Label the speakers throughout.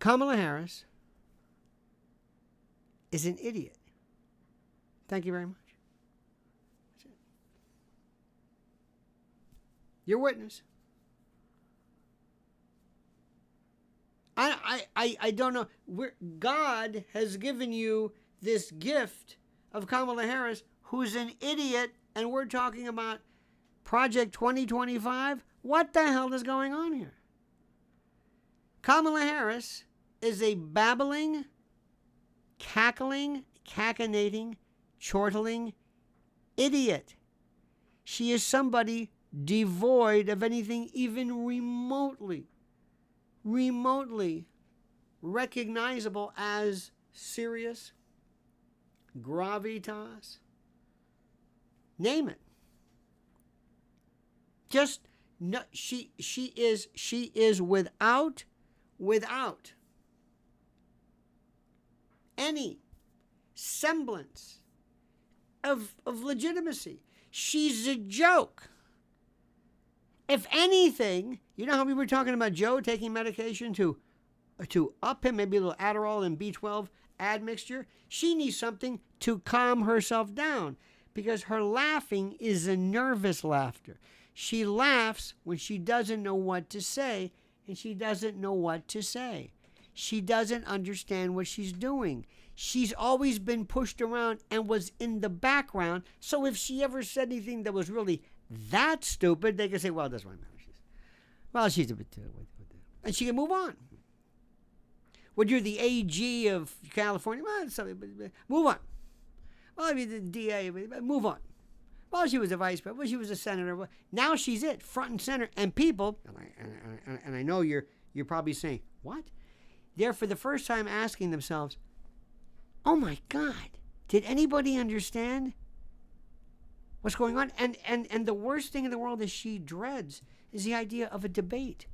Speaker 1: Kamala Harris is an idiot. Thank you very much. That's it. Your witness. I don't know. God has given you this gift of Kamala Harris, who's an idiot, and we're talking about Project 2025. What the hell is going on here? Kamala Harris is a babbling, cackling, cachinnating, chortling idiot. She is somebody devoid of anything even remotely recognizable as serious, gravitas. Name it. Just no, she is without any semblance of legitimacy. She's a joke. If anything, you know how we were talking about Joe taking medication to up him, maybe a little Adderall and B12 admixture? She needs something to calm herself down because her laughing is a nervous laughter. She laughs when she doesn't know what to say, and she doesn't know what to say. She doesn't understand what she's doing. She's always been pushed around and was in the background. So if she ever said anything that was really that stupid, they could say, well, that's why she's a bit and she can move on. When you're the AG of California, well, move on. Well, I mean, the DA, move on. Well, she was a vice president. Well, she was a senator. Now she's it, front and center. And people, and I know you're probably saying, what? They're for the first time asking themselves, oh my God, did anybody understand what's going on? And the worst thing in the world is she dreads is the idea of a debate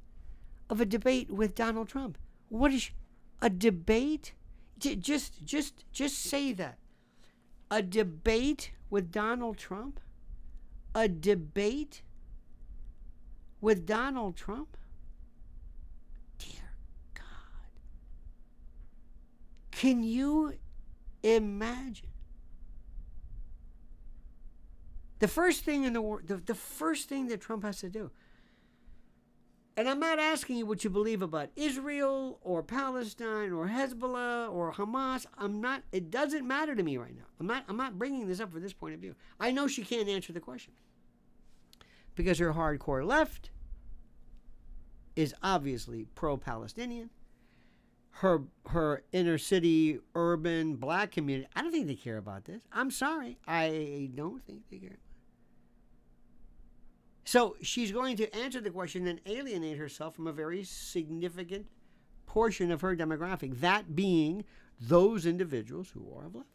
Speaker 1: with Donald Trump. What is a debate? Just say that. A debate with Donald Trump? A debate with Donald Trump? Dear God. Can you imagine? The first thing in the world, the first thing that Trump has to do, and I'm not asking you what you believe about Israel or Palestine or Hezbollah or Hamas. It doesn't matter to me right now. I'm not bringing this up for this point of view. I know she can't answer the question because her hardcore left is obviously pro-Palestinian. Her inner city, urban, black community, I don't think they care about this. I'm sorry. I don't think they care. So she's going to answer the question and alienate herself from a very significant portion of her demographic, that being those individuals who are of left.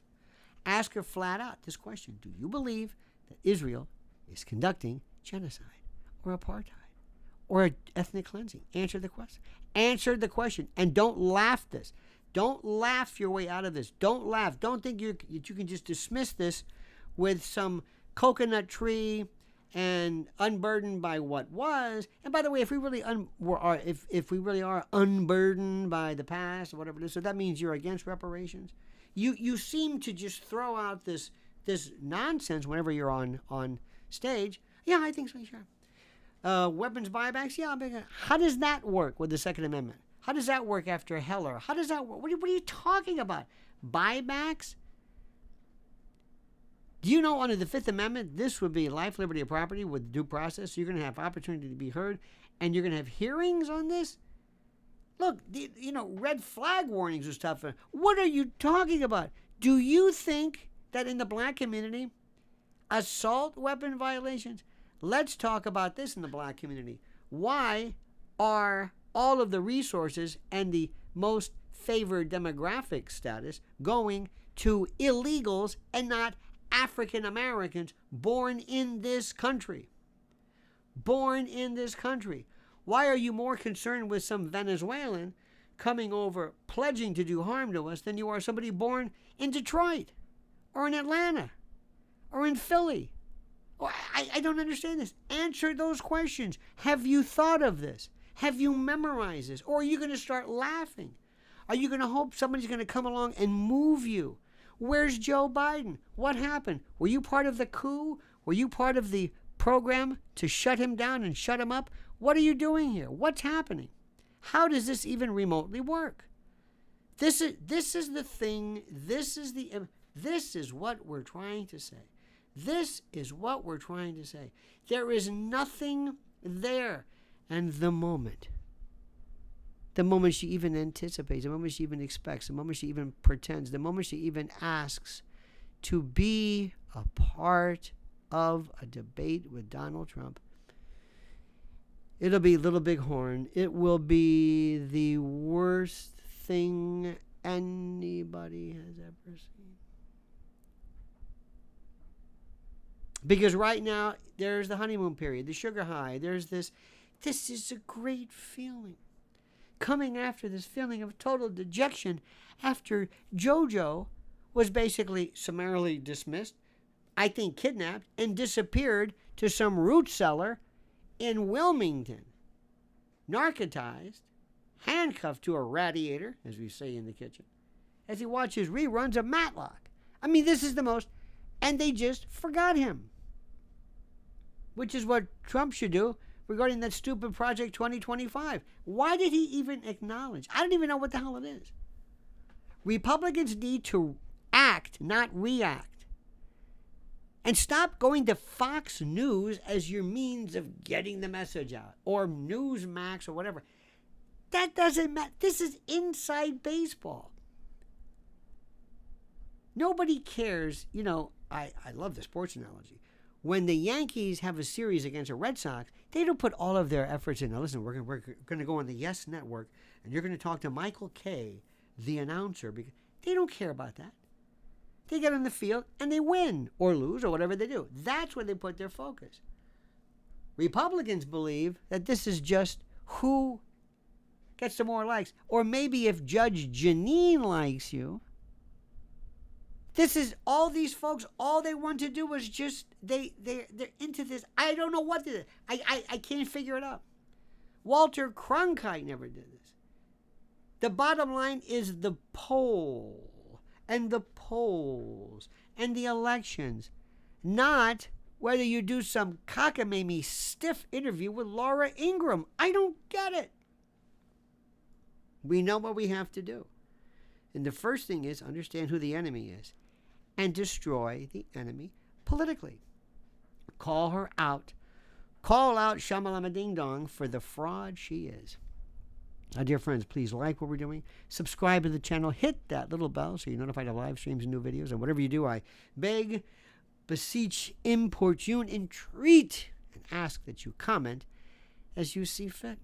Speaker 1: Ask her flat out this question. Do you believe that Israel is conducting genocide or apartheid or ethnic cleansing? Answer the question. Answer the question. And don't laugh this. Don't laugh your way out of this. Don't laugh. Don't think you can just dismiss this with some coconut tree and unburdened by what was. And by the way, if we really if we really are unburdened by the past or whatever it is, so that means you're against reparations. You seem to just throw out this nonsense whenever you're on stage. Yeah, I think so. Sure. Weapons buybacks. Yeah, how does that work with the Second Amendment? How does that work after Heller? How does that work? What are you talking about? Buybacks? Do you know under the Fifth Amendment, this would be life, liberty, or property with due process? So you're going to have opportunity to be heard, and you're going to have hearings on this? Look, red flag warnings and stuff. What are you talking about? Do you think that in the black community, assault weapon violations? Let's talk about this in the black community. Why are all of the resources and the most favored demographic status going to illegals and not African Americans born in this country? Born in this country. Why are you more concerned with some Venezuelan coming over pledging to do harm to us than you are somebody born in Detroit or in Atlanta or in Philly? I don't understand this. Answer those questions. Have you thought of this? Have you memorized this? Or are you going to start laughing? Are you going to hope somebody's going to come along and move you? Where's Joe Biden? What happened? Were you part of the coup? Were you part of the program to shut him down and shut him up? What are you doing here? What's happening? How does this even remotely work? This is the thing. This is what we're trying to say. This is what we're trying to say. There is nothing there. And the moment she even anticipates, the moment she even expects, the moment she even pretends, the moment she even asks to be a part of a debate with Donald Trump, it'll be Little Big Horn. It will be the worst thing anybody has ever seen. Because right now, there's the honeymoon period, the sugar high. There's this is a great feeling. Coming after this feeling of total dejection after JoJo was basically summarily dismissed, I think kidnapped, and disappeared to some root cellar in Wilmington. Narcotized, handcuffed to a radiator, as we say in the kitchen, as he watches reruns of Matlock. I mean, this is the most, and they just forgot him. Which is what Trump should do regarding that stupid Project 2025. Why did he even acknowledge? I don't even know what the hell it is. Republicans need to act, not react. And stop going to Fox News as your means of getting the message out, or Newsmax or whatever. That doesn't matter. This is inside baseball. Nobody cares. You know, I love the sports analogy. When the Yankees have a series against the Red Sox, they don't put all of their efforts in. Now, listen, we're going to go on the Yes Network, and you're going to talk to Michael Kay, the announcer. Because they don't care about that. They get on the field, and they win or lose or whatever they do. That's where they put their focus. Republicans believe that this is just who gets the more likes. Or maybe if Judge Jeanine likes you. This is all these folks, all they want to do is just, they're into this. I don't know what to do. I can't figure it out. Walter Cronkite never did this. The bottom line is the poll and the polls and the elections, not whether you do some cockamamie stiff interview with Laura Ingraham. I don't get it. We know what we have to do. And the first thing is understand who the enemy is and destroy the enemy politically. Call her out. Call out Shamala Ding Dong for the fraud she is. Now, dear friends, please like what we're doing. Subscribe to the channel. Hit that little bell so you're notified of live streams and new videos. And whatever you do, I beg, beseech, importune, entreat, and ask that you comment as you see fit.